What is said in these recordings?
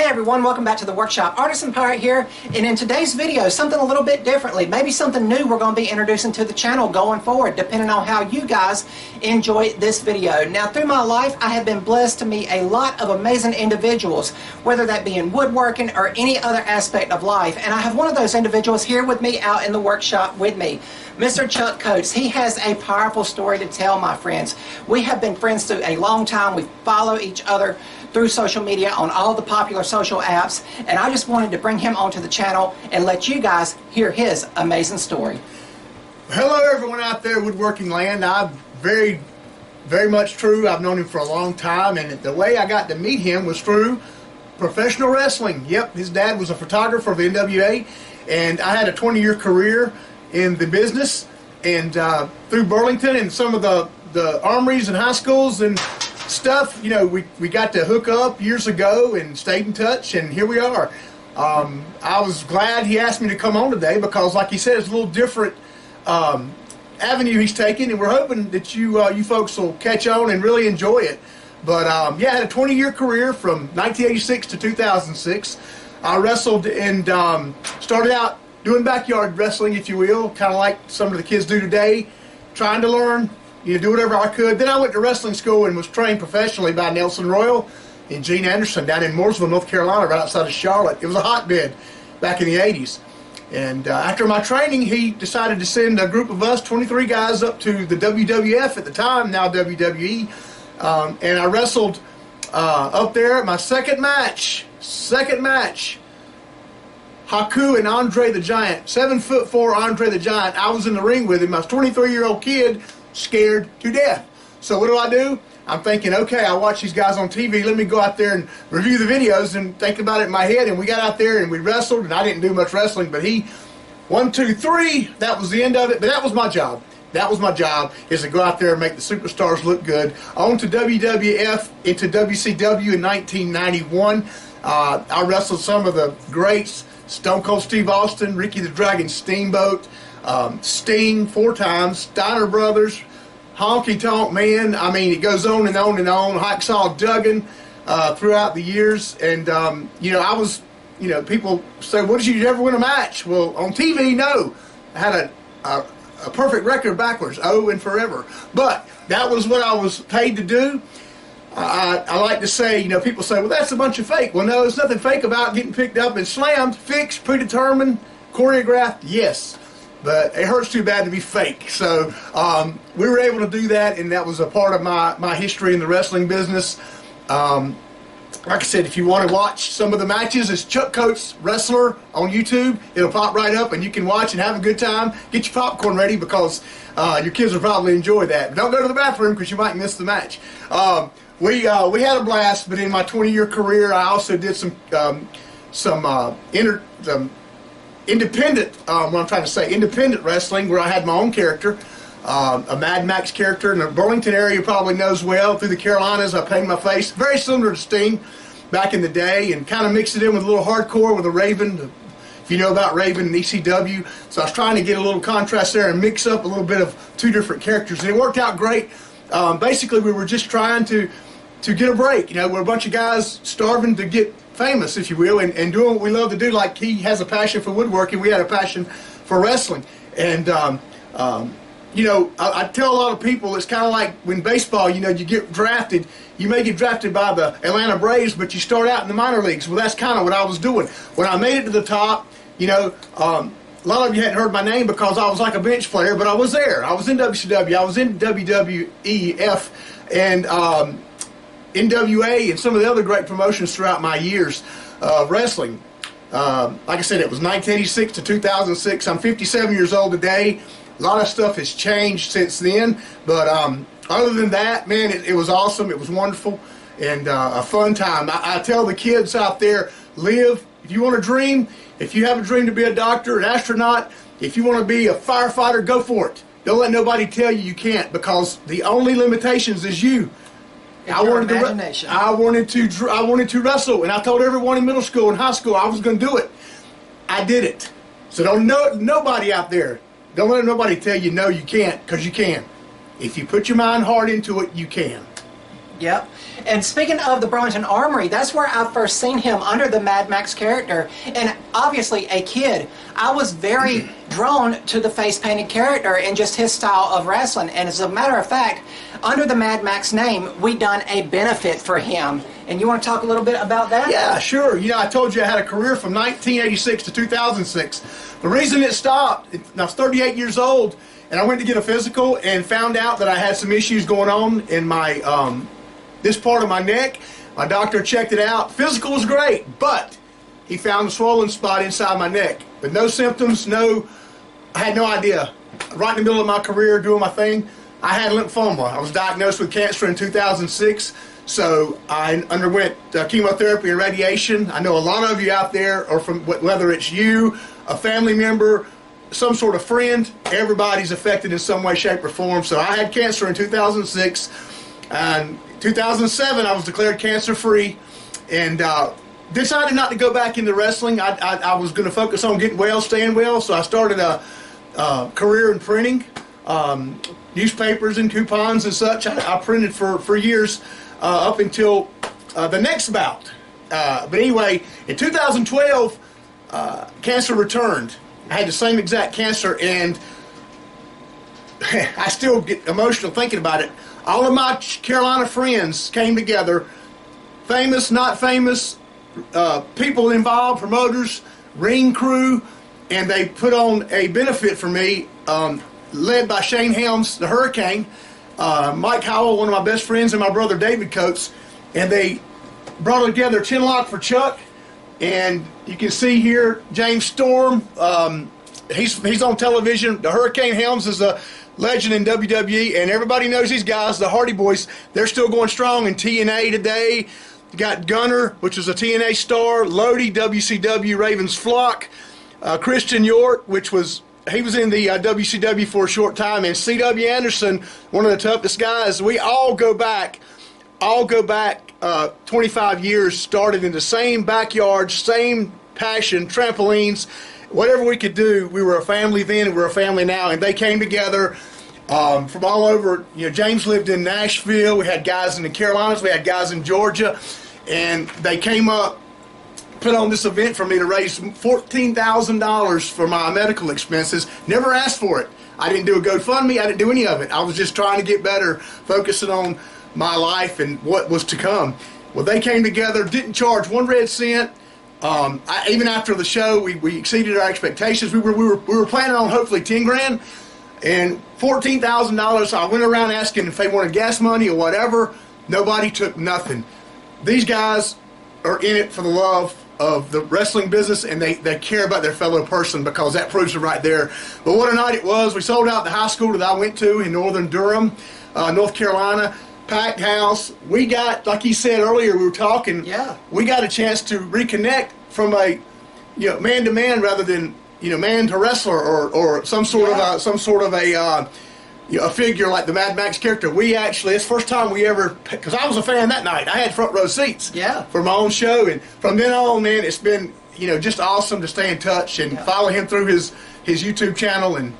everyone, welcome back to the workshop. Artisan Pirate here, and in today's video, something a little bit differently, maybe something new we're going to be introducing to the channel going forward, depending on how you guys enjoy this video. Now, through my life, I have been blessed to meet a lot of amazing individuals, whether that be in woodworking or any other aspect of life, and I have one of those individuals here with me out in the workshop with me, Mr. Chuck Coates. He has a powerful story to tell, my friends. We have been friends through a long time. We follow each other through social media on all the popular social apps, and I just wanted to bring him onto the channel and let you guys hear his amazing story. Hello everyone out there, woodworking land. I'm very much true. I've known him for a long time, and the way I got to meet him was through professional wrestling. Yep, his dad was a photographer for the NWA, and I had a 20-year career in the business, and through Burlington and some of the armories and high schools and stuff, you know, we got to hook up years ago and stayed in touch, and here we are. I was glad he asked me to come on today because, like he said, it's a little different avenue he's taking, and we're hoping that you folks will catch on and really enjoy it. But yeah, I had a 20-year career from 1986 to 2006. I wrestled and started out doing backyard wrestling, if you will, kind of like some of the kids do today, trying to learn, do whatever I could. Then I went to wrestling school and was trained professionally by Nelson Royal and Gene Anderson down in Mooresville, North Carolina, right outside of Charlotte. It was a hotbed back in the 80s. And after my training, he decided to send a group of us, 23 guys, up to the WWF at the time, now WWE. And I wrestled up there. My second match, Haku and Andre the Giant, 7'4" Andre the Giant. I was in the ring with him. I was a 23-year-old kid, scared to death. So what do? I'm thinking, okay, I watch these guys on TV. Let me go out there and review the videos and think about it in my head. And we got out there and we wrestled, and I didn't do much wrestling, but he, 1, 2, 3, that was the end of it. But that was my job. That was my job, is to go out there and make the superstars look good. On to WWF, into WCW in 1991. I wrestled some of the greats: Stone Cold Steve Austin, Ricky the Dragon Steamboat, Sting 4 times, Steiner Brothers, Honky Tonk Man. I mean, it goes on and on and on. Hacksaw Duggan throughout the years. And, I was, people say, what did you ever win a match? Well, on TV, no. I had a perfect record backwards, and forever. But that was what I was paid to do. I like to say, people say, well, that's a bunch of fake. Well, no, there's nothing fake about getting picked up and slammed, fixed, predetermined, choreographed, yes. But it hurts too bad to be fake. So we were able to do that, and that was a part of my history in the wrestling business. Like I said, if you want to watch some of the matches, it's Chuck Coates Wrestler on YouTube. It'll pop right up, and you can watch and have a good time. Get your popcorn ready because your kids will probably enjoy that. But don't go to the bathroom because you might miss the match. We had a blast, but in my 20-year career, I also did some independent, independent wrestling, where I had my own character, a Mad Max character in the Burlington area. Probably knows well. Through the Carolinas, I painted my face very similar to Sting back in the day, and kind of mixed it in with a little hardcore with a Raven. If you know about Raven and ECW, so I was trying to get a little contrast there and mix up a little bit of 2 different characters, and it worked out great. Basically, we were just trying to get a break. We're a bunch of guys starving to get famous, if you will, and doing what we love to do. Like, he has a passion for woodworking, we had a passion for wrestling. And I tell a lot of people, it's kind of like when baseball, you get drafted. You may get drafted by the Atlanta Braves, but you start out in the minor leagues. Well, that's kind of what I was doing. When I made it to the top, a lot of you hadn't heard my name because I was like a bench player, but I was there. I was in WCW, I was in WWEF, and NWA, and some of the other great promotions throughout my years of wrestling. Like I said, it was 1986 to 2006. I'm 57 years old today. A lot of stuff has changed since then, but other than that, man, it was awesome. It was wonderful and a fun time. I tell the kids out there, live. If you want to dream, if you have a dream to be a doctor, an astronaut, if you want to be a firefighter, go for it. Don't let nobody tell you can't, because the only limitations is you. I wanted to wrestle, and I told everyone in middle school and high school I was going to do it. I did it. So nobody out there, don't let nobody tell you no, you can't, because you can. If you put your mind hard into it, you can. Yep. And speaking of the Burlington Armory, that's where I first seen him under the Mad Max character. And obviously, a kid, I was very drawn to the face-painted character and just his style of wrestling. And as a matter of fact, under the Mad Max name, we done a benefit for him. And you want to talk a little bit about that? Yeah, sure. You know, I told you I had a career from 1986 to 2006. The reason it stopped, I was 38 years old, and I went to get a physical and found out that I had some issues going on in my this part of my neck. My doctor checked it out. Physical was great, but he found a swollen spot inside my neck. But no symptoms, I had no idea. Right in the middle of my career doing my thing, I had lymphoma. I was diagnosed with cancer in 2006, so I underwent chemotherapy and radiation. I know a lot of you out there are from, whether it's you, a family member, some sort of friend, everybody's affected in some way, shape, or form. So I had cancer in 2006, and 2007 I was declared cancer-free, and decided not to go back into wrestling. I was going to focus on getting well, staying well, so I started a career in printing, newspapers and coupons and such. I printed for years up until the next bout. But anyway, in 2012, cancer returned. I had the same exact cancer, and I still get emotional thinking about it. All of my Carolina friends came together, famous, not famous, people involved, promoters, ring crew, and they put on a benefit for me, led by Shane Helms, the Hurricane, Mike Howell, one of my best friends, and my brother David Coates, and they brought together Chinlock for Chuck. And you can see here James Storm, he's on television. The Hurricane Helms is a legend in WWE, and everybody knows these guys, the Hardy Boys. They're still going strong in TNA today. You got Gunner, which is a TNA star, Lodi, WCW, Ravens Flock, Christian York, he was in the WCW for a short time, and C.W. Anderson, one of the toughest guys. We all go back 25 years, started in the same backyard, same passion, trampolines, whatever we could do. We were a family then, and we're a family now, and they came together from all over. You know, James lived in Nashville. We had guys in the Carolinas. We had guys in Georgia, and they came up, put on this event for me to raise $14,000 for my medical expenses. Never asked for it. I didn't do a GoFundMe. I didn't do any of it. I was just trying to get better, focusing on my life and what was to come. Well, they came together, didn't charge 1 red cent. Even after the show, we exceeded our expectations. We were planning on hopefully 10 grand and $14,000. I went around asking if they wanted gas money or whatever. Nobody took nothing. These guys are in it for the love of the wrestling business, and they care about their fellow person, because that proves it right there. But what a night it was. We sold out the high school that I went to in northern Durham, North Carolina. Packed house. We got, like he said earlier, we were talking. Yeah. We got a chance to reconnect from a, man to man rather than, man to wrestler or some sort of a figure like the Mad Max character. We actually, it's the first time we ever, because I was a fan that night. I had front row seats. Yeah. For my own show, and from then on, man, it's been just awesome to stay in touch and follow him through his YouTube channel and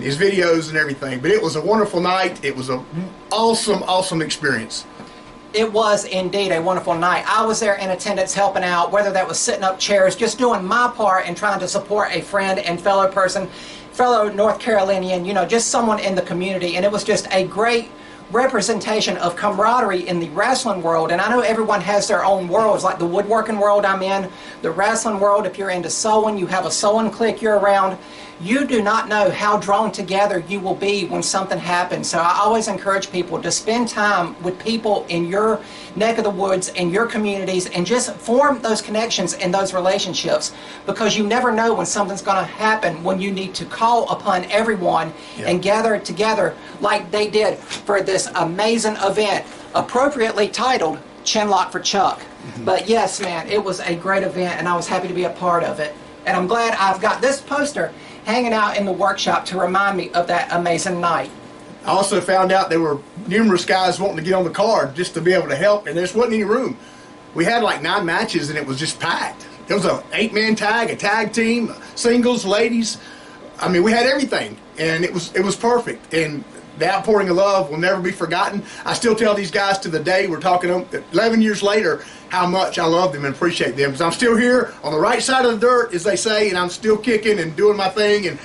his videos and everything. But it was a wonderful night. It was an awesome experience. It was indeed a wonderful night. I was there in attendance helping out, whether that was setting up chairs, just doing my part and trying to support a friend and fellow North Carolinian, just someone in the community. And it was just a great representation of camaraderie in the wrestling world. And I know everyone has their own worlds, like the woodworking world I'm in, the wrestling world. If you're into sewing, you have a sewing clique you're around. You do not know how drawn together you will be when something happens. So I always encourage people to spend time with people in your neck of the woods, in your communities, and just form those connections and those relationships, because you never know when something's going to happen, when you need to call upon everyone and gather together like they did for this amazing event, appropriately titled Chinlock for Chuck. But yes, man, it was a great event, and I was happy to be a part of it. And I'm glad I've got this poster hanging out in the workshop to remind me of that amazing night. I also found out there were numerous guys wanting to get on the card just to be able to help, and there just wasn't any room. We had like 9 matches, and it was just packed. There was an 8-man tag, a tag team, singles, ladies. I mean, we had everything, and it was perfect. And the outpouring of love will never be forgotten. I still tell these guys to the day we're talking 11 years later how much I love them and appreciate them, because I'm still here on the right side of the dirt, as they say, and I'm still kicking and doing my thing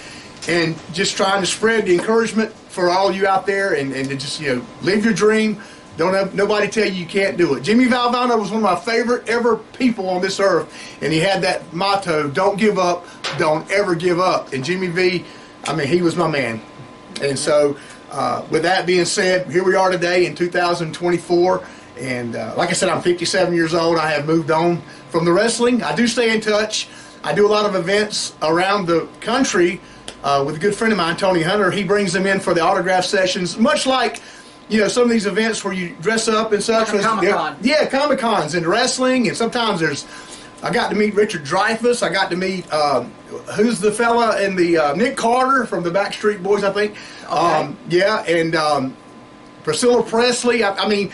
and just trying to spread the encouragement for all you out there, and to just, you know, live your dream. Don't have nobody tell you can't do it. Jimmy Valvano was one of my favorite ever people on this earth, and he had that motto, don't give up, don't ever give up. And Jimmy V, I mean, he was my man. And so with that being said, here we are today in 2024, and like I said, I'm 57 years old. I have moved on from the wrestling. I do stay in touch. I do a lot of events around the country with a good friend of mine, Tony Hunter. He brings them in for the autograph sessions, much like, you know, some of these events where you dress up and such. Like Comic-Con. Yeah, Comic-Cons and wrestling, and sometimes I got to meet Richard Dreyfuss. I got to meet, who's the fella in the, Nick Carter from the Backstreet Boys, I think. Okay. Yeah, and Priscilla Presley. I mean,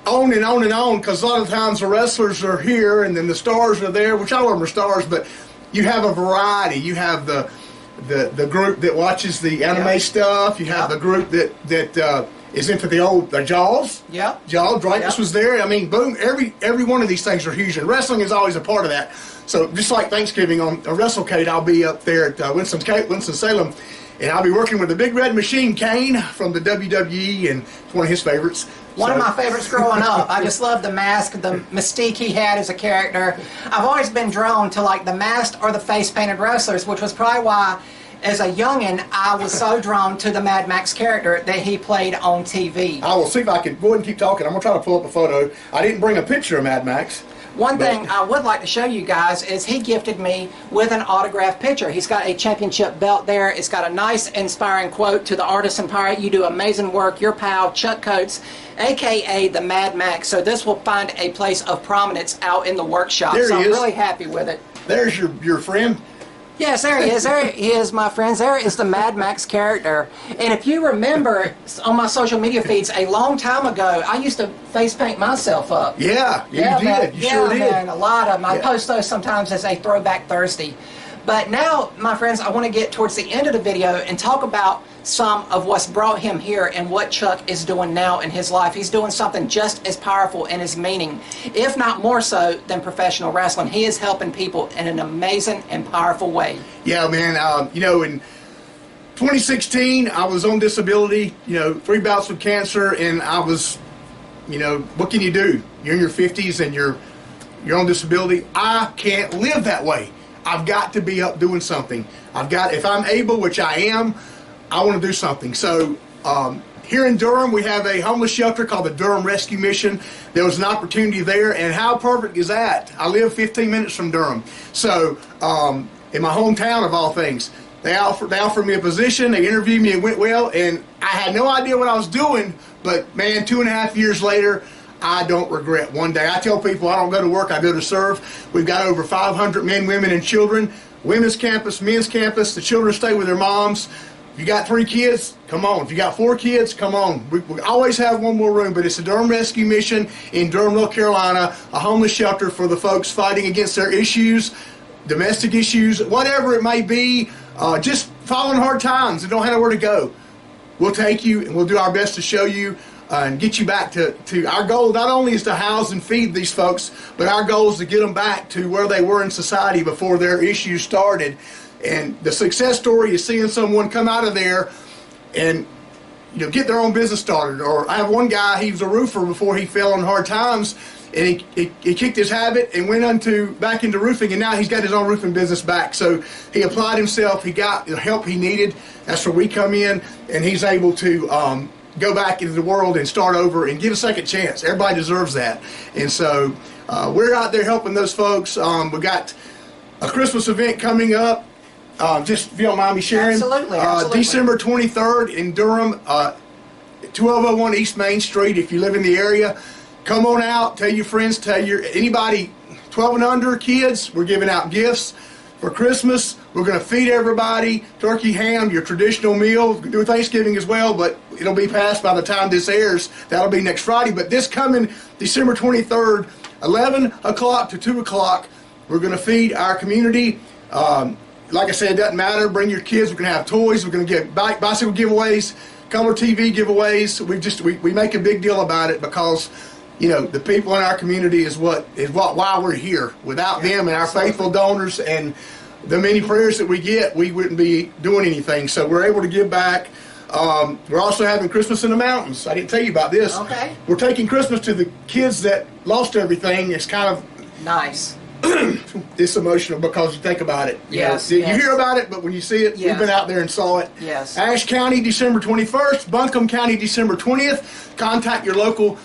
on and on and on, because a lot of times the wrestlers are here and then the stars are there, which all of them are stars, but you have a variety. You have the group that watches the anime stuff. You have the group that is into the old Jaws. Yeah. Jaws, Dreyfuss was there. I mean, boom, every one of these things are huge, and wrestling is always a part of that. So just like Thanksgiving on WrestleCade, I'll be up there at Winston-Salem, and I'll be working with the Big Red Machine, Kane, from the WWE, and it's one of his favorites. One of my favorites growing up. I just love the mask, the mystique he had as a character. I've always been drawn to like the masked or the face-painted wrestlers, which was probably why, as a youngin', I was so drawn to the Mad Max character that he played on TV. I will see if I can go ahead and keep talking. I'm going to try to pull up a photo. I didn't bring a picture of Mad Max. One thing I would like to show you guys is he gifted me with an autographed picture. He's got a championship belt there. It's got a nice inspiring quote to the Artisan Pirate. You do amazing work. Your pal, Chuck Coates, a.k.a. the Mad Max. So this will find a place of prominence out in the workshop. There so he I'm is. really happy with it. There's your friend. Yes, there he is. There he is, my friends. There is the Mad Max character. And if you remember on my social media feeds a long time ago, I used to face paint myself up. Yeah, you did. Man, You sure did. Man, a lot of them. I Yeah. post those sometimes as a throwback Thursday. But now, my friends, I want to get towards the end of the video and talk about some of what's brought him here and what Chuck is doing now in his life. He's doing something just as powerful in his meaning, if not more so, than professional wrestling. He is helping people in an amazing and powerful way. Yeah, man. You know, in 2016, I was on disability, you know, 3 bouts with cancer, and I was, you know, what can you do? You're in your 50s and you're on disability. I can't live that way. I've got to be up doing something. If I'm able, which I am, I want to do something. So here in Durham, we have a homeless shelter called the Durham Rescue Mission. There was an opportunity there, and how perfect is that? I live 15 minutes from Durham. So in my hometown of all things, they offered me a position, they interviewed me, it went well, and I had no idea what I was doing, but man, 2.5 years later, I don't regret one day. I tell people I don't go to work, I go to serve. We've got over 500 men, women, and children. Women's campus, men's campus. The children stay with their moms. If you got 3 kids, come on. If you got 4 kids, come on. We always have one more room, but it's the Durham Rescue Mission in Durham, North Carolina, a homeless shelter for the folks fighting against their issues, domestic issues, whatever it may be, just following hard times and don't have nowhere to go. We'll take you and we'll do our best to show you and get you back to our goal. Not only is to house and feed these folks, but our goal is to get them back to where they were in society before their issues started. And the success story is seeing someone come out of there and, you know, get their own business started. Or I have one guy, he was a roofer before he fell on hard times, and he kicked his habit and went back into roofing, and now he's got his own roofing business back. So he applied himself, he got the help he needed. That's where we come in, and he's able to go back into the world and start over and get a second chance. Everybody deserves that. And so we're out there helping those folks. We got a Christmas event coming up. Just if you don't mind me sharing. Absolutely. December 23rd in Durham, 1201 East Main Street. If you live in the area, come on out, tell your friends, anybody 12 and under kids, we're giving out gifts for Christmas. We're going to feed everybody turkey, ham, your traditional meal. We do Thanksgiving as well, but it'll be past by the time this airs. That'll be next Friday. But this coming December 23rd, 11 o'clock to 2 o'clock, we're going to feed our community. Like I said, it doesn't matter. Bring your kids. We're going to have toys. We're going to get bicycle giveaways. color TV giveaways. We make a big deal about it because, you know, the people in our community is why we're here. Without them and our faithful donors and the many prayers that we get, we wouldn't be doing anything. So we're able to give back. We're also having Christmas in the mountains. I didn't tell you about this. Okay. We're taking Christmas to the kids that lost everything. It's kind of nice. It's emotional because you think about it. Yes, You yes. hear about it, but when you see it, Yes. we've been out there and saw it. Yes. Ashe County, December 21st. Buncombe County, December 20th. Contact your local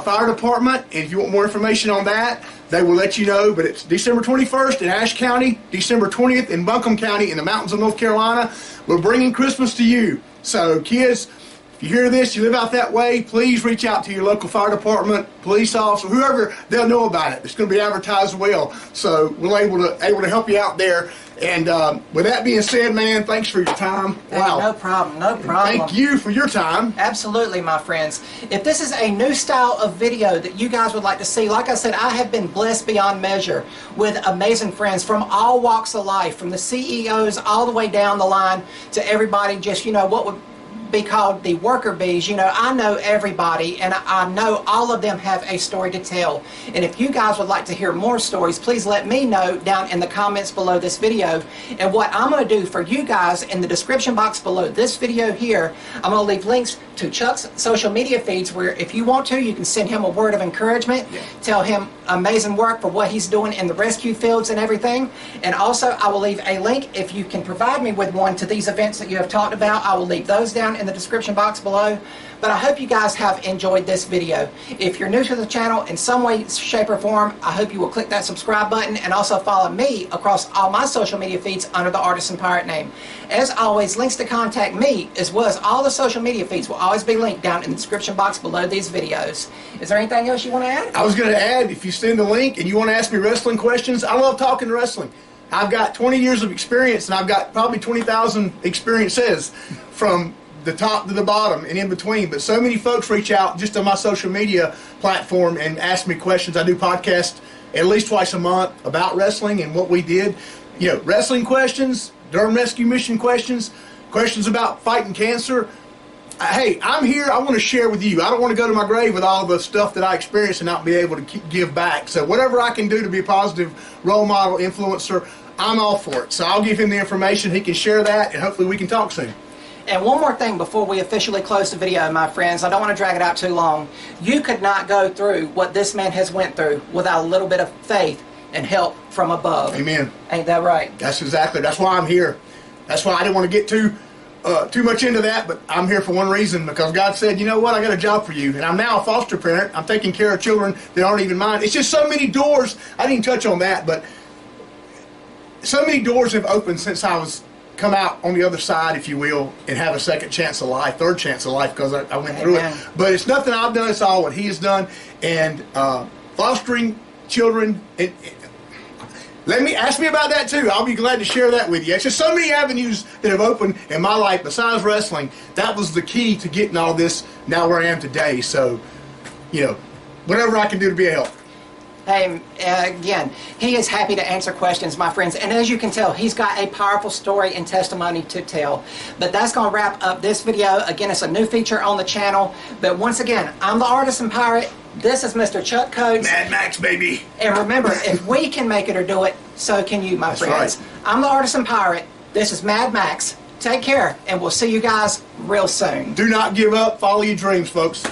fire department, and if you want more information on that, they will let you know. But it's December 21st in Ashe County, December 20th in Buncombe County in the mountains of North Carolina. We're bringing Christmas to you. So kids, if you hear this, you live out that way, please reach out to your local fire department, police officer, whoever, they'll know about it. It's going to be advertised well. So we're able to help you out there. And with that being said, man, thanks for your time. Wow. No problem, no problem. Thank you for your time. Absolutely, my friends. If this is a new style of video that you guys would like to see, like I said, I have been blessed beyond measure with amazing friends from all walks of life, from the CEOs all the way down the line to everybody just, you know, what would be called the worker bees. You know, I know everybody, and I know all of them have a story to tell. And if you guys would like to hear more stories, please let me know down in the comments below this video. And what I'm going to do for you guys in the description box below this video here, I'm going to leave links to Chuck's social media feeds where if you want to, you can send him a word of encouragement, tell him amazing work for what he's doing in the rescue fields and everything. And also I will leave a link, if you can provide me with one, to these events that you have talked about. I will leave those down in the description box below. But I hope you guys have enjoyed this video. If you're new to the channel in some way, shape, or form, I hope you will click that subscribe button and also follow me across all my social media feeds under the Artisan Pirate name. As always, links to contact me as well as all the social media feeds will always be linked down in the description box below these videos. Is there anything else you want to add? I was going to add, if you send the link and you want to ask me wrestling questions, I love talking wrestling. I've got 20 years of experience, and I've got probably 20,000 experiences from the top to the bottom and in between. But so many folks reach out just on my social media platform and ask me questions. I do podcasts at least twice a month about wrestling and what we did. You know, wrestling questions, Durham Rescue Mission questions, questions about fighting cancer. Hey, I'm here. I want to share with you. I don't want to go to my grave with all the stuff that I experienced and not be able to give back. So whatever I can do to be a positive role model, influencer, I'm all for it. So I'll give him the information. He can share that, and hopefully we can talk soon. And one more thing before we officially close the video, my friends. I don't want to drag it out too long. You could not go through what this man has went through without a little bit of faith and help from above. Amen. Ain't that right? That's why I'm here. That's why I didn't want to get too much into that, but I'm here for one reason, because God said, you know what, I got a job for you. And I'm now a foster parent. I'm taking care of children that aren't even mine. It's just so many doors. I didn't touch on that, but so many doors have opened since I was come out on the other side, if you will, and have a second chance of life, third chance of life, because I went through it. But it's nothing I've done, it's all what he has done. And fostering children, ask me about that too. I'll be glad to share that with you. It's just so many avenues that have opened in my life besides wrestling. That was the key to getting all this now where I am today. So, you know, whatever I can do to be a help. Hey, again, he is happy to answer questions, my friends. And as you can tell, he's got a powerful story and testimony to tell. But that's going to wrap up this video. Again, it's a new feature on the channel. But once again, I'm the Artisan Pirate. This is Mr. Chuck Coates. Mad Max, baby. And remember, if we can make it or do it, so can you, my friends. Right. I'm the Artisan Pirate. This is Mad Max. Take care, and we'll see you guys real soon. Do not give up. Follow your dreams, folks.